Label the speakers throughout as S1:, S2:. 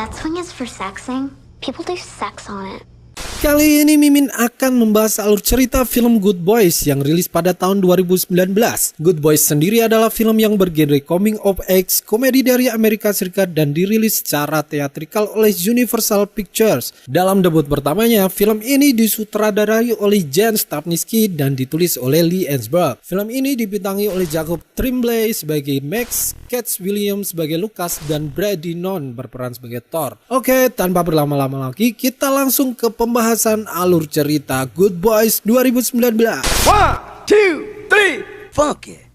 S1: That swing is for sexing. People do sex on it.
S2: Kali ini Mimin akan membahas alur cerita film Good Boys yang rilis pada tahun 2019. Good Boys sendiri adalah film yang bergenre coming of age, komedi dari Amerika Serikat dan dirilis secara teatrikal oleh Universal Pictures. Dalam debut pertamanya, film ini disutradarai oleh Jan Stopnitzky dan ditulis oleh Lee Ensberg. Film ini dibintangi oleh Jacob Tremblay sebagai Max, Cat Williams sebagai Lucas, dan Brad Denon berperan sebagai Thor. Oke, tanpa berlama-lama lagi, kita langsung ke pembahasan alur cerita Good Boys 2019.
S3: 1, 2, 3, funk it.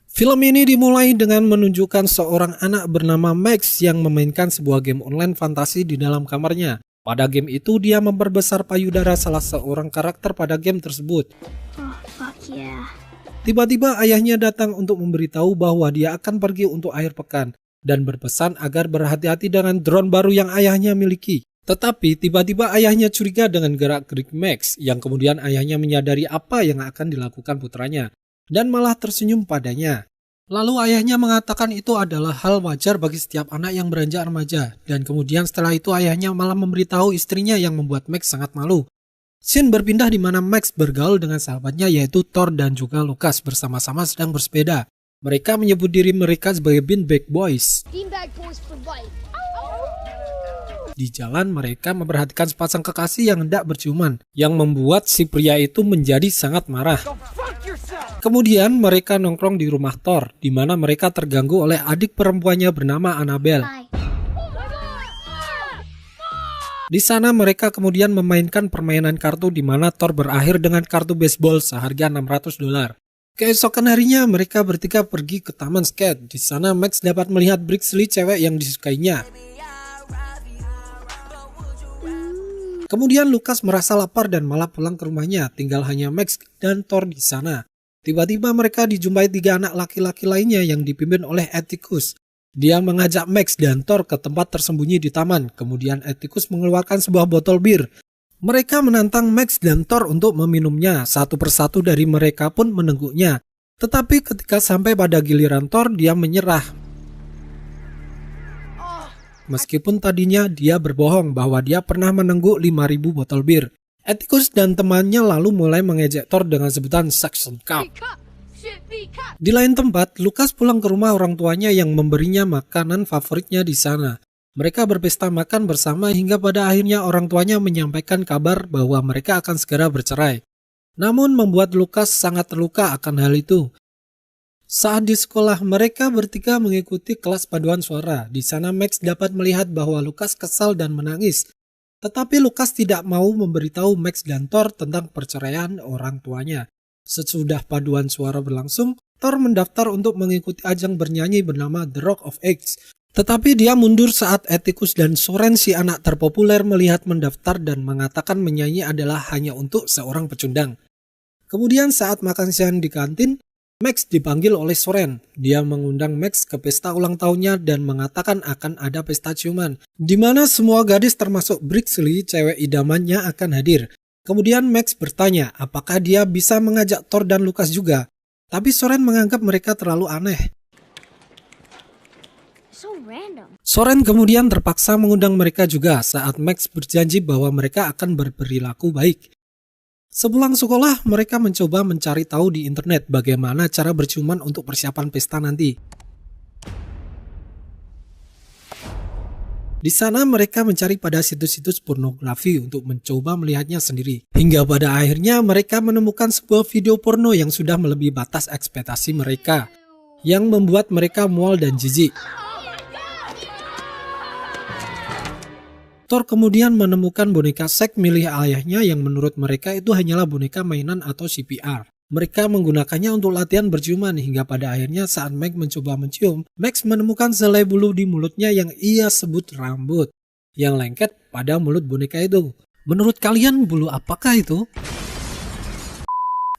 S2: Film ini dimulai dengan menunjukkan seorang anak bernama Max yang memainkan sebuah game online fantasi di dalam kamarnya. Pada game itu dia memperbesar payudara salah seorang karakter pada game tersebut.
S1: Oh, fuck yeah.
S2: Tiba-tiba ayahnya datang untuk memberitahu bahwa dia akan pergi untuk akhir pekan dan berpesan agar berhati-hati dengan drone baru yang ayahnya miliki. Tetapi tiba-tiba ayahnya curiga dengan gerak-gerik Max yang kemudian ayahnya menyadari apa yang akan dilakukan putranya dan malah tersenyum padanya. Lalu ayahnya mengatakan itu adalah hal wajar bagi setiap anak yang beranjak remaja dan kemudian setelah itu ayahnya malah memberitahu istrinya yang membuat Max sangat malu. Scene berpindah di mana Max bergaul dengan sahabatnya yaitu Thor dan juga Lucas bersama-sama sedang bersepeda. Mereka menyebut diri mereka sebagai Beanbag Boys.
S4: Beanbag Boys for life.
S2: Di jalan mereka memperhatikan sepasang kekasih yang hendak berciuman, yang membuat si pria itu menjadi sangat marah. Kemudian mereka nongkrong di rumah Thor, di mana mereka terganggu oleh adik perempuannya bernama Annabelle.
S1: Bye.
S2: Di sana mereka kemudian memainkan permainan kartu di mana Thor berakhir dengan kartu baseball seharga $600. Keesokan harinya mereka bertiga pergi ke taman skate. Di sana Max dapat melihat Brixley, cewek yang disukainya. Kemudian Lucas merasa lapar dan malah pulang ke rumahnya. Tinggal hanya Max dan Thor di sana. Tiba-tiba mereka dijumpai 3 anak laki-laki lainnya yang dipimpin oleh Atticus. Dia mengajak Max dan Thor ke tempat tersembunyi di taman. Kemudian Atticus mengeluarkan sebuah botol bir. Mereka menantang Max dan Thor untuk meminumnya. Satu persatu dari mereka pun menengguknya. Tetapi ketika sampai pada giliran Thor, dia menyerah. Meskipun tadinya dia berbohong bahwa dia pernah menengguk 5.000 botol bir. Atticus dan temannya lalu mulai mengejek Thor dengan sebutan Suction Cup. Di lain tempat, Lucas pulang ke rumah orang tuanya yang memberinya makanan favoritnya di sana. Mereka berpesta makan bersama hingga pada akhirnya orang tuanya menyampaikan kabar bahwa mereka akan segera bercerai. Namun membuat Lucas sangat terluka akan hal itu. Saat di sekolah, mereka bertiga mengikuti kelas paduan suara. Di sana Max dapat melihat bahwa Lucas kesal dan menangis. Tetapi Lucas tidak mau memberitahu Max dan Thor tentang perceraian orang tuanya. Sesudah paduan suara berlangsung, Thor mendaftar untuk mengikuti ajang bernyanyi bernama The Rock of Ages. Tetapi dia mundur saat Atticus dan Soren, si anak terpopuler, melihat mendaftar dan mengatakan menyanyi adalah hanya untuk seorang pecundang. Kemudian saat makan siang di kantin, Max dipanggil oleh Soren. Dia mengundang Max ke pesta ulang tahunnya dan mengatakan akan ada pesta ciuman, di mana semua gadis termasuk Brixley, cewek idamannya, akan hadir. Kemudian Max bertanya apakah dia bisa mengajak Thor dan Lucas juga. Tapi Soren menganggap mereka terlalu aneh.
S1: So random.
S2: Soren kemudian terpaksa mengundang mereka juga saat Max berjanji bahwa mereka akan berperilaku baik. Sepulang sekolah, mereka mencoba mencari tahu di internet bagaimana cara berciuman untuk persiapan pesta nanti. Di sana mereka mencari pada situs-situs pornografi untuk mencoba melihatnya sendiri. Hingga pada akhirnya mereka menemukan sebuah video porno yang sudah melebihi batas ekspektasi mereka, yang membuat mereka mual dan jijik. Thor kemudian menemukan boneka seks milik ayahnya yang menurut mereka itu hanyalah boneka mainan atau CPR. Mereka menggunakannya untuk latihan berciuman hingga pada akhirnya saat Max mencoba mencium, Max menemukan selai bulu di mulutnya yang ia sebut rambut, yang lengket pada mulut boneka itu. Menurut kalian bulu apakah itu?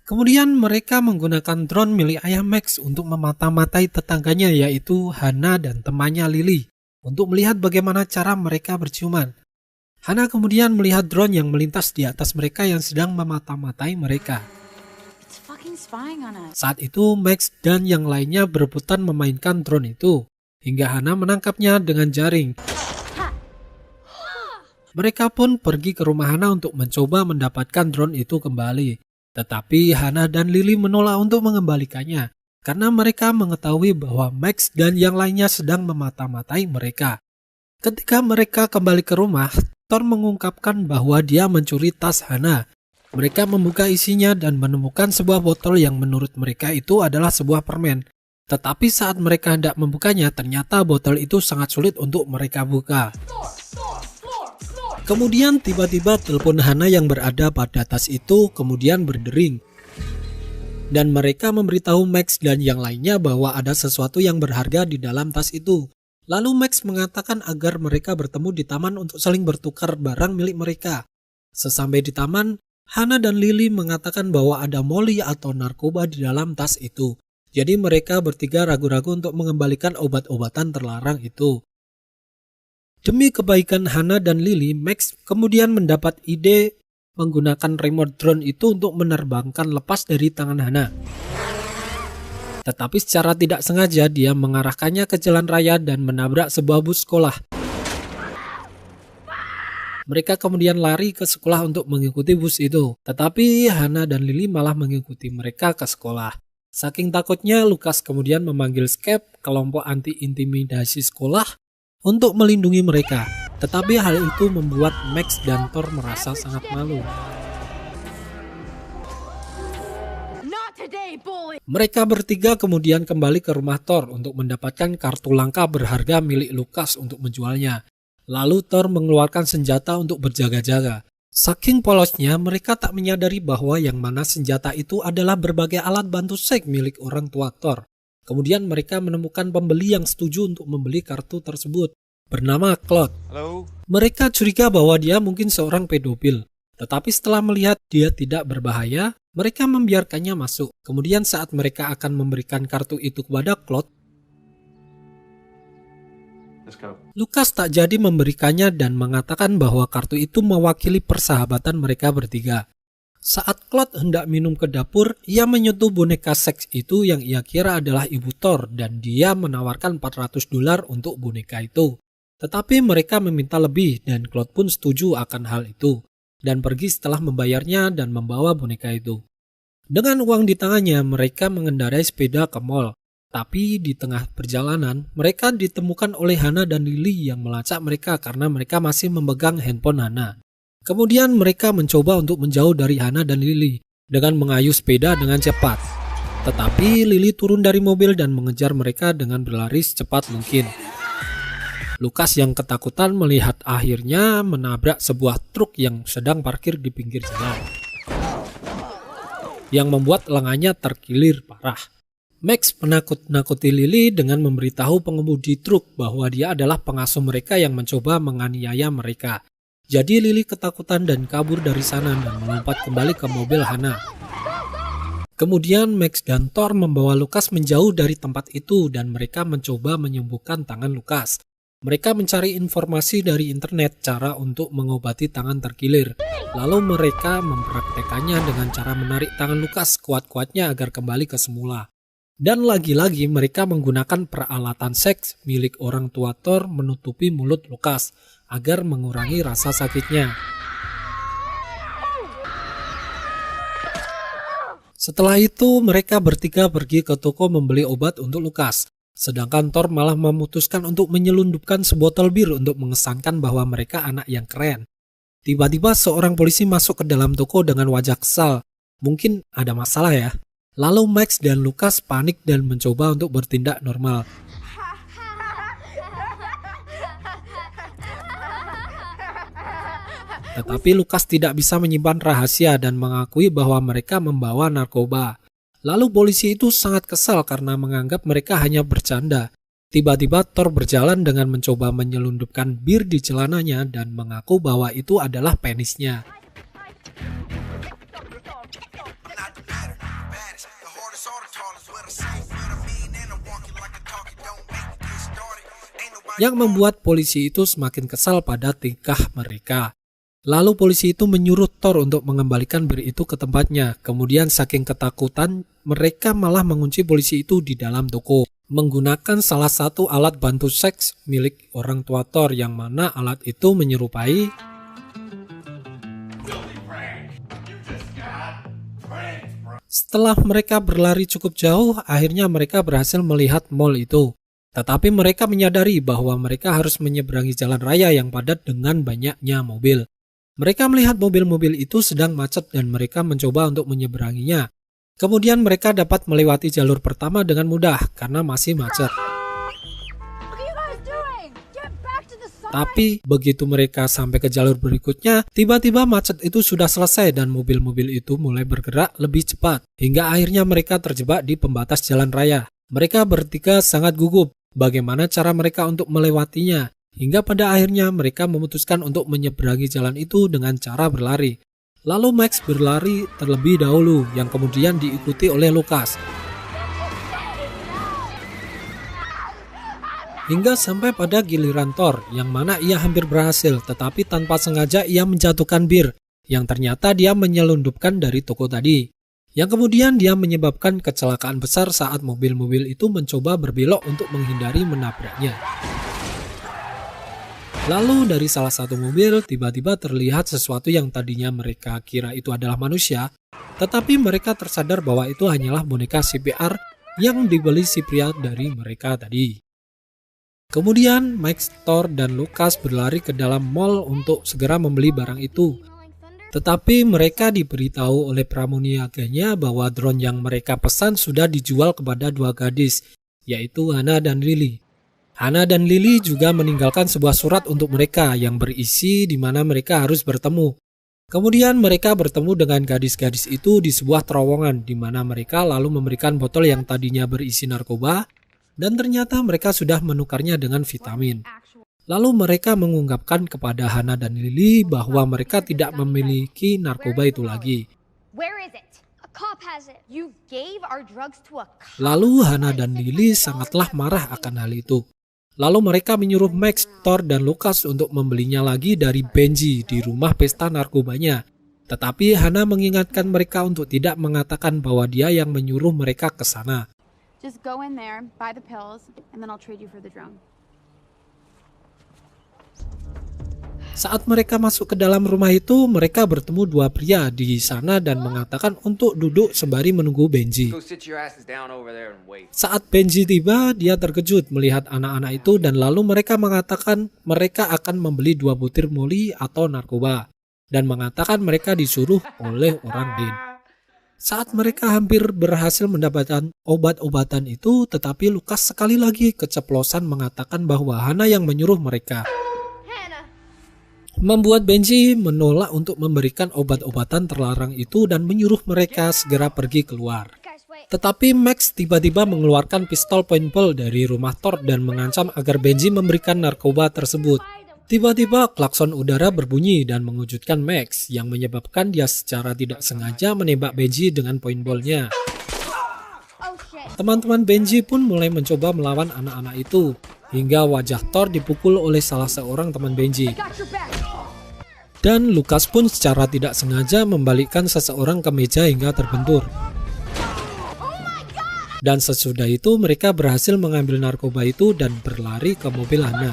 S2: Kemudian mereka menggunakan drone milik ayah Max untuk memata-matai tetangganya yaitu Hannah dan temannya Lily untuk melihat bagaimana cara mereka berciuman. Hannah kemudian melihat drone yang melintas di atas mereka yang sedang memata-matai mereka.
S4: It's fucking spying on us.
S2: Saat itu Max dan yang lainnya berebutan memainkan drone itu, hingga Hana menangkapnya dengan jaring. Mereka pun pergi ke rumah Hana untuk mencoba mendapatkan drone itu kembali. Tetapi Hana dan Lily menolak untuk mengembalikannya, karena mereka mengetahui bahwa Max dan yang lainnya sedang memata-matai mereka. Ketika mereka kembali ke rumah, Thor mengungkapkan bahwa dia mencuri tas Hana. Mereka membuka isinya dan menemukan sebuah botol yang menurut mereka itu adalah sebuah permen. Tetapi saat mereka hendak membukanya, ternyata botol itu sangat sulit untuk mereka buka. Kemudian tiba-tiba telepon Hana yang berada pada tas itu kemudian berdering. Dan mereka memberitahu Max dan yang lainnya bahwa ada sesuatu yang berharga di dalam tas itu. Lalu Max mengatakan agar mereka bertemu di taman untuk saling bertukar barang milik mereka. Sesampai di taman, Hana dan Lily mengatakan bahwa ada Molly atau narkoba di dalam tas itu. Jadi mereka bertiga ragu-ragu untuk mengembalikan obat-obatan terlarang itu. Demi kebaikan Hana dan Lily, Max kemudian mendapat ide menggunakan remote drone itu untuk menerbangkan lepas dari tangan Hana. Tetapi secara tidak sengaja dia mengarahkannya ke jalan raya dan menabrak sebuah bus sekolah. Mereka kemudian lari ke sekolah untuk mengikuti bus itu. Tetapi Hana dan Lily malah mengikuti mereka ke sekolah. Saking takutnya, Lucas kemudian memanggil SCAP, kelompok anti-intimidasi sekolah, untuk melindungi mereka. Tetapi hal itu membuat Max dan Thor merasa sangat malu. Mereka bertiga kemudian kembali ke rumah Thor untuk mendapatkan kartu langka berharga milik Lucas untuk menjualnya. Lalu Thor mengeluarkan senjata untuk berjaga-jaga. Saking polosnya, mereka tak menyadari bahwa yang mana senjata itu adalah berbagai alat bantu seks milik orang tua Thor. Kemudian mereka menemukan pembeli yang setuju untuk membeli kartu tersebut, bernama Claude.
S3: Halo?
S2: Mereka curiga bahwa dia mungkin seorang pedofil. Tetapi setelah melihat dia tidak berbahaya, mereka membiarkannya masuk. Kemudian saat mereka akan memberikan kartu itu kepada Claude, Lucas tak jadi memberikannya dan mengatakan bahwa kartu itu mewakili persahabatan mereka bertiga. Saat Claude hendak minum ke dapur, ia menyentuh boneka seks itu yang ia kira adalah ibu Thor dan dia menawarkan $400 untuk boneka itu. Tetapi mereka meminta lebih dan Claude pun setuju akan hal itu dan pergi setelah membayarnya dan membawa boneka itu. Dengan uang di tangannya, mereka mengendarai sepeda ke mall. Tapi di tengah perjalanan, mereka ditemukan oleh Hana dan Lily yang melacak mereka karena mereka masih memegang handphone Hana. Kemudian mereka mencoba untuk menjauh dari Hana dan Lily dengan mengayuh sepeda dengan cepat. Tetapi Lily turun dari mobil dan mengejar mereka dengan berlari secepat mungkin. Lucas yang ketakutan melihat akhirnya menabrak sebuah truk yang sedang parkir di pinggir jalan, yang membuat lengannya terkilir parah. Max menakut-nakuti Lily dengan memberitahu pengemudi truk bahwa dia adalah pengasuh mereka yang mencoba menganiaya mereka. Jadi Lily ketakutan dan kabur dari sana dan melompat kembali ke mobil Hana. Kemudian Max dan Thor membawa Lucas menjauh dari tempat itu dan mereka mencoba menyembuhkan tangan Lucas. Mereka mencari informasi dari internet cara untuk mengobati tangan terkilir. Lalu mereka mempraktekannya dengan cara menarik tangan Lucas kuat-kuatnya agar kembali ke semula. Dan lagi-lagi mereka menggunakan peralatan seks milik orang tua Thor menutupi mulut Lucas agar mengurangi rasa sakitnya. Setelah itu mereka bertiga pergi ke toko membeli obat untuk Lucas. Sedangkan Thor malah memutuskan untuk menyelundupkan sebotol bir untuk mengesankan bahwa mereka anak yang keren. Tiba-tiba seorang polisi masuk ke dalam toko dengan wajah kesal. Mungkin ada masalah ya. Lalu Max dan Lucas panik dan mencoba untuk bertindak normal. Tetapi Lucas tidak bisa menyimpan rahasia dan mengakui bahwa mereka membawa narkoba. Lalu polisi itu sangat kesal karena menganggap mereka hanya bercanda. Tiba-tiba Thor berjalan dengan mencoba menyelundupkan bir di celananya dan mengaku bahwa itu adalah penisnya. Yang membuat polisi itu semakin kesal pada tingkah mereka. Lalu polisi itu menyuruh Thor untuk mengembalikan bir itu ke tempatnya. Kemudian saking ketakutan, mereka malah mengunci polisi itu di dalam toko. Menggunakan salah satu alat bantu seks milik orang tua Thor, yang mana alat itu menyerupai Setelah mereka berlari cukup jauh, akhirnya mereka berhasil melihat mall itu. Tetapi mereka menyadari bahwa mereka harus menyeberangi jalan raya yang padat dengan banyaknya mobil. Mereka melihat mobil-mobil itu sedang macet dan mereka mencoba untuk menyeberanginya. Kemudian mereka dapat melewati jalur pertama dengan mudah karena masih macet. Tapi begitu mereka sampai ke jalur berikutnya, tiba-tiba macet itu sudah selesai dan mobil-mobil itu mulai bergerak lebih cepat. Hingga akhirnya mereka terjebak di pembatas jalan raya. Mereka bertiga sangat gugup bagaimana cara mereka untuk melewatinya. Hingga pada akhirnya mereka memutuskan untuk menyeberangi jalan itu dengan cara berlari. Lalu Max berlari terlebih dahulu yang kemudian diikuti oleh Lucas. Hingga sampai pada giliran Thor yang mana ia hampir berhasil, tetapi tanpa sengaja ia menjatuhkan bir yang ternyata dia menyelundupkan dari toko tadi. Yang kemudian dia menyebabkan kecelakaan besar saat mobil-mobil itu mencoba berbelok untuk menghindari menabraknya. Lalu dari salah satu mobil tiba-tiba terlihat sesuatu yang tadinya mereka kira itu adalah manusia, tetapi mereka tersadar bahwa itu hanyalah boneka CPR yang dibeli si pria dari mereka tadi. Kemudian Max, Thor, dan Lucas berlari ke dalam mall untuk segera membeli barang itu. Tetapi mereka diberitahu oleh pramuniaganya bahwa drone yang mereka pesan sudah dijual kepada dua gadis, yaitu Hana dan Lily. Hana dan Lily juga meninggalkan sebuah surat untuk mereka yang berisi di mana mereka harus bertemu. Kemudian mereka bertemu dengan gadis-gadis itu di sebuah terowongan di mana mereka lalu memberikan botol yang tadinya berisi narkoba dan ternyata mereka sudah menukarnya dengan vitamin. Lalu mereka mengungkapkan kepada Hana dan Lily bahwa mereka tidak memiliki narkoba itu lagi. Lalu Hana dan Lily sangatlah marah akan hal itu. Lalu mereka menyuruh Max, Thor, dan Lucas untuk membelinya lagi dari Benji di rumah pesta narkobanya. Tetapi Hana mengingatkan mereka untuk tidak mengatakan bahwa dia yang menyuruh mereka ke sana.
S4: Just go in there, buy the pills, and then I'll trade you for the drone.
S2: Saat mereka masuk ke dalam rumah itu, mereka bertemu dua pria di sana dan mengatakan untuk duduk sembari menunggu Benji. Saat Benji tiba, dia terkejut melihat anak-anak itu dan lalu mereka mengatakan mereka akan membeli 2 butir moli atau narkoba dan mengatakan mereka disuruh oleh orang lain. Saat mereka hampir berhasil mendapatkan obat-obatan itu, tetapi Lucas sekali lagi keceplosan mengatakan bahwa Hana yang menyuruh mereka. Membuat Benji menolak untuk memberikan obat-obatan terlarang itu dan menyuruh mereka segera pergi keluar. Tetapi Max tiba-tiba mengeluarkan pistol paintball dari rumah Thor dan mengancam agar Benji memberikan narkoba tersebut. Tiba-tiba klakson udara berbunyi dan mengejutkan Max yang menyebabkan dia secara tidak sengaja menembak Benji dengan paintballnya. Teman-teman Benji pun mulai mencoba melawan anak-anak itu hingga wajah Thor dipukul oleh salah seorang teman Benji. Dan Lucas pun secara tidak sengaja membalikkan seseorang ke meja hingga terbentur. Dan sesudah itu mereka berhasil mengambil narkoba itu dan berlari ke mobil Hana.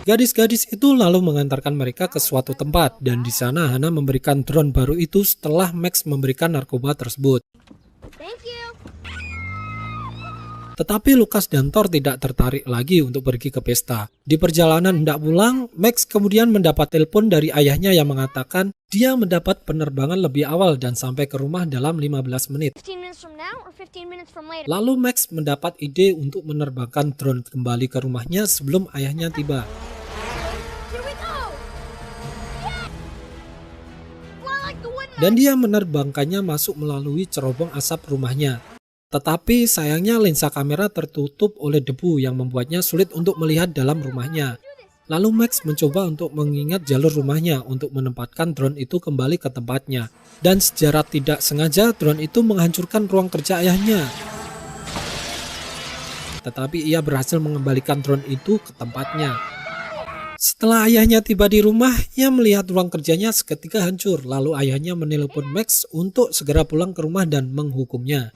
S2: Gadis-gadis itu lalu mengantarkan mereka ke suatu tempat dan di sana Hana memberikan drone baru itu setelah Max memberikan narkoba tersebut. Tetapi Lucas dan Thor tidak tertarik lagi untuk pergi ke pesta. Di perjalanan hendak pulang, Max kemudian mendapat telepon dari ayahnya yang mengatakan dia mendapat penerbangan lebih awal dan sampai ke rumah dalam 15 menit. Lalu Max mendapat ide untuk menerbangkan drone kembali ke rumahnya sebelum ayahnya tiba. Dan dia menerbangkannya masuk melalui cerobong asap rumahnya. Tetapi sayangnya lensa kamera tertutup oleh debu yang membuatnya sulit untuk melihat dalam rumahnya. Lalu Max mencoba untuk mengingat jalur rumahnya untuk menempatkan drone itu kembali ke tempatnya. Dan secara tidak sengaja drone itu menghancurkan ruang kerja ayahnya. Tetapi ia berhasil mengembalikan drone itu ke tempatnya. Setelah ayahnya tiba di rumah, ia melihat ruang kerjanya seketika hancur. Lalu ayahnya menelepon Max untuk segera pulang ke rumah dan menghukumnya.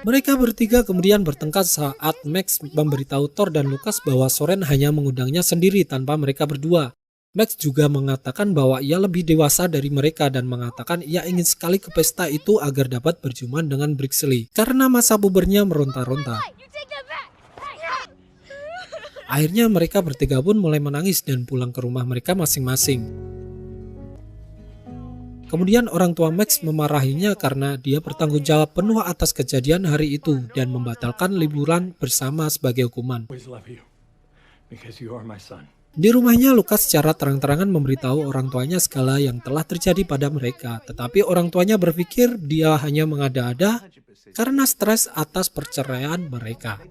S2: Mereka bertiga kemudian bertengkar saat Max memberitahu Thor dan Lucas bahwa Soren hanya mengundangnya sendiri tanpa mereka berdua. Max juga mengatakan bahwa ia lebih dewasa dari mereka dan mengatakan ia ingin sekali ke pesta itu agar dapat berjumpa dengan Brixley karena masa pubernya meronta-ronta. Akhirnya mereka bertiga pun mulai menangis dan pulang ke rumah mereka masing-masing. Kemudian orang tua Max memarahinya karena dia bertanggung jawab penuh atas kejadian hari itu dan membatalkan liburan bersama sebagai hukuman. Di rumahnya, Lucas secara terang-terangan memberitahu orang tuanya segala yang telah terjadi pada mereka. Tetapi orang tuanya berpikir dia hanya mengada-ada karena stres atas perceraian mereka.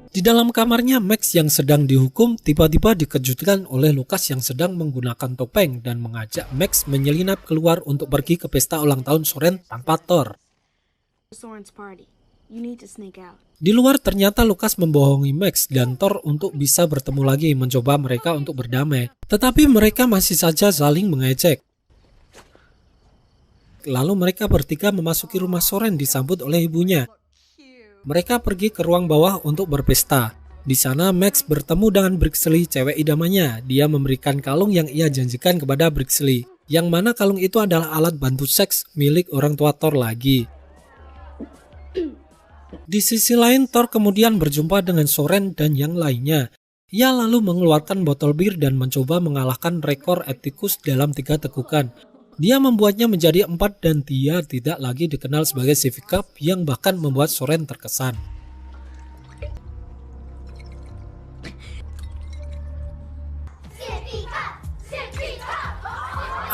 S2: Di dalam kamarnya, Max yang sedang dihukum tiba-tiba dikejutkan oleh Lucas yang sedang menggunakan topeng dan mengajak Max menyelinap keluar untuk pergi ke pesta ulang tahun Soren tanpa Thor. Di luar ternyata Lucas membohongi Max dan Thor untuk bisa bertemu lagi mencoba mereka untuk berdamai. Tetapi mereka masih saja saling mengejek. Lalu mereka bertiga memasuki rumah Soren disambut oleh ibunya. Mereka pergi ke ruang bawah untuk berpesta. Di sana Max bertemu dengan Brixley, cewek idamannya. Dia memberikan kalung yang ia janjikan kepada Brixley, yang mana kalung itu adalah alat bantu seks milik orang tua Thor lagi. Di sisi lain, Thor kemudian berjumpa dengan Soren dan yang lainnya. Ia lalu mengeluarkan botol bir dan mencoba mengalahkan rekor Atticus dalam 3 tegukan. Dia membuatnya menjadi 4 dan dia tidak lagi dikenal sebagai Sippy Cup yang bahkan membuat Soren terkesan.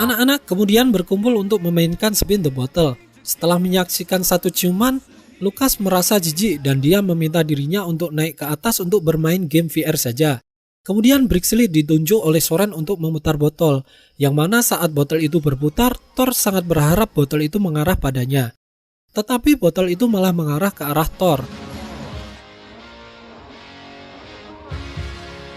S2: Anak-anak kemudian berkumpul untuk memainkan Spin the Bottle. Setelah menyaksikan satu ciuman, Lucas merasa jijik dan dia meminta dirinya untuk naik ke atas untuk bermain game VR saja. Kemudian Brixley ditunjuk oleh Soren untuk memutar botol, yang mana saat botol itu berputar, Thor sangat berharap botol itu mengarah padanya. Tetapi botol itu malah mengarah ke arah Thor.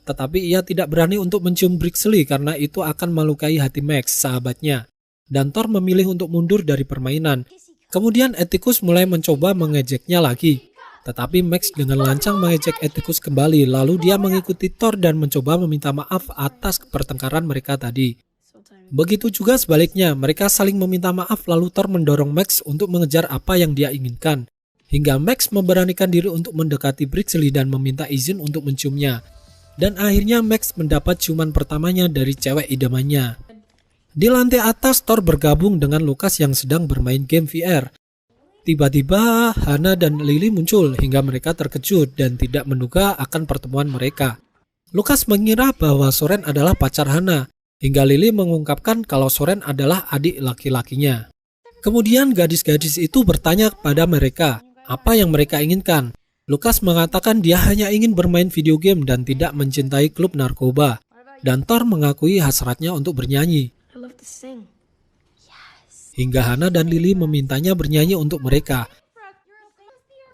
S2: Tetapi ia tidak berani untuk mencium Brixley karena itu akan melukai hati Max, sahabatnya. Dan Thor memilih untuk mundur dari permainan. Kemudian Atticus mulai mencoba mengejeknya lagi. Tetapi Max dengan lancang mengejek Atticus kembali, lalu dia mengikuti Thor dan mencoba meminta maaf atas pertengkaran mereka tadi. Begitu juga sebaliknya, mereka saling meminta maaf lalu Thor mendorong Max untuk mengejar apa yang dia inginkan. Hingga Max memberanikan diri untuk mendekati Brixley dan meminta izin untuk menciumnya. Dan akhirnya Max mendapat ciuman pertamanya dari cewek idamannya. Di lantai atas, Thor bergabung dengan Lucas yang sedang bermain game VR. Tiba-tiba Hana dan Lily muncul hingga mereka terkejut dan tidak menduga akan pertemuan mereka. Lucas mengira bahwa Soren adalah pacar Hana, hingga Lily mengungkapkan kalau Soren adalah adik laki-lakinya. Kemudian gadis-gadis itu bertanya kepada mereka apa yang mereka inginkan. Lucas mengatakan dia hanya ingin bermain video game dan tidak mencintai klub narkoba. Dan Thor mengakui hasratnya untuk bernyanyi. Hingga Hana dan Lily memintanya bernyanyi untuk mereka.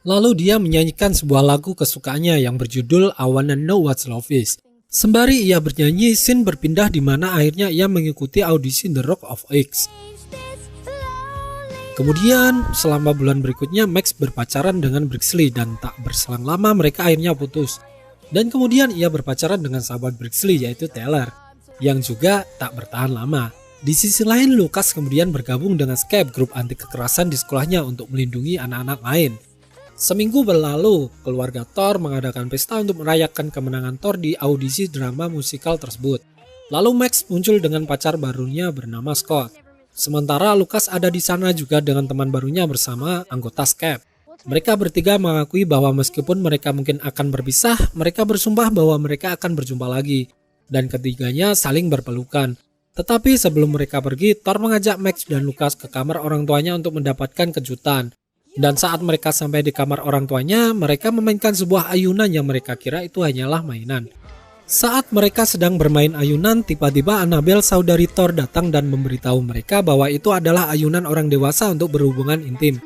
S2: Lalu dia menyanyikan sebuah lagu kesukaannya yang berjudul I Wanna Know What Love Is. Sembari ia bernyanyi, scene berpindah di mana akhirnya ia mengikuti audisi The Rock of Ages. Kemudian, selama bulan berikutnya Max berpacaran dengan Brixley dan tak berselang lama mereka akhirnya putus. Dan kemudian ia berpacaran dengan sahabat Brixley yaitu Taylor, yang juga tak bertahan lama. Di sisi lain, Lucas kemudian bergabung dengan Scape, grup anti kekerasan di sekolahnya untuk melindungi anak-anak lain. Seminggu berlalu, keluarga Thor mengadakan pesta untuk merayakan kemenangan Thor di audisi drama musikal tersebut. Lalu Max muncul dengan pacar barunya bernama Scott. Sementara Lucas ada di sana juga dengan teman barunya bersama anggota Scape. Mereka bertiga mengakui bahwa meskipun mereka mungkin akan berpisah, mereka bersumpah bahwa mereka akan berjumpa lagi. Dan ketiganya saling berpelukan. Tetapi sebelum mereka pergi, Thor mengajak Max dan Lucas ke kamar orang tuanya untuk mendapatkan kejutan. Dan saat mereka sampai di kamar orang tuanya, mereka memainkan sebuah ayunan yang mereka kira itu hanyalah mainan. Saat mereka sedang bermain ayunan, tiba-tiba Annabelle, saudari Thor, datang dan memberitahu mereka bahwa itu adalah ayunan orang dewasa untuk berhubungan intim.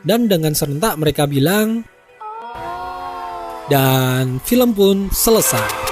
S2: Dan dengan serentak mereka bilang, Dan film pun selesai.